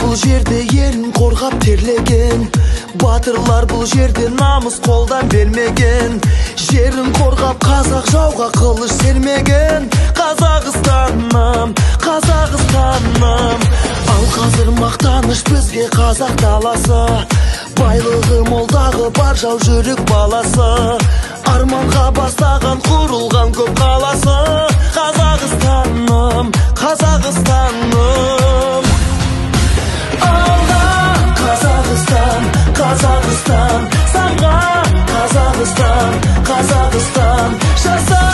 Бұл жерде елін қорғап терлеген, батырлар бұл жерде намыс қолдан бермеген. Жерін қорғап қазақ жауға қылыш сермеген. Қазақстаным, Қазақстаным. Ал қазір мақтаныш бізге қазақ даласы, байлығы молдағы бар жау жүрек баласы. Арманға бастаған құрылған көп қаласы. Қазақстаным, Қазақстаным. Қазақстан, Қазақстан, самға Қазақстан, Қазақстан, жаса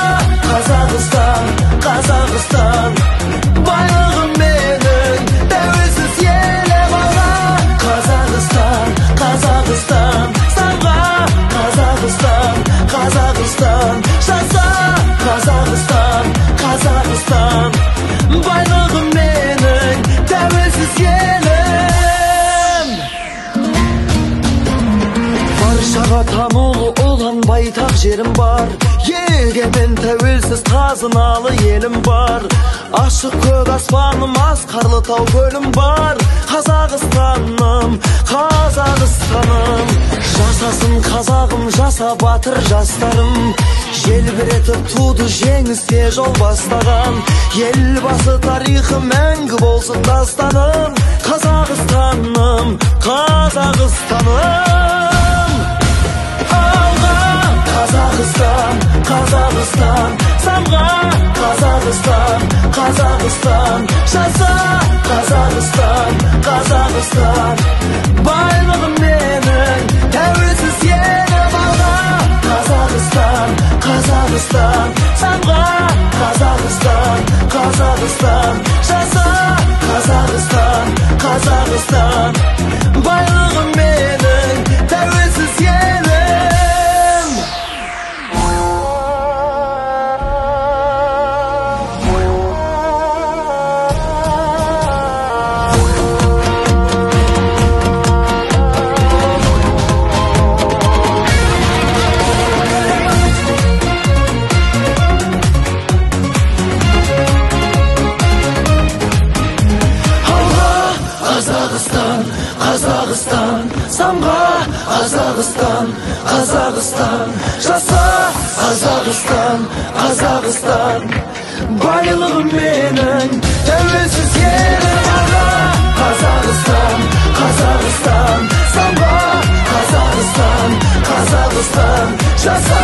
Қазақстан, Қазақстан. Байлығым менің тәуелсіз елім алға. Қазақстан, Қазақстан, самға Қазақстан, Қазақстан, жаса Қазақстан, Қазақстан. Байлығым менің тәуелсіз елім. Баршаға танылы olan байтақ жерім бар. Егемен тәуелсіз қазыналы елім бар. Ашық көк аспаным, асқарлы тау көлім бар. Қазақстаным, Қазақстаным. Жасасын қазағым, жаса батыр жастарым. Желбіретіп туды жеңіске жол бастаған. Елбасы тарихы мәңгі болсын дастаным. Қазақстаным, Қазақстаным. Қазақстан, Қазақстан, самға Қазақстан, Қазақстан, жаса Қазақстан, Қазақстан. Байлығым менің тәуелсіз елім алға. Қазақстан, Қазақстан, самға Қазақстан, Қазақстан, жаса Қазақстан, Қазақстан. Байлығым менің тәуелсіз елім. Қазақстан, самға Қазақстан, Қазақстан, жаса Қазақстан, Қазақстан. Байлығым менің тәуелсіз елім алға. Қазақстан, Қазақстан, самға Қазақстан, Қазақстан, жаса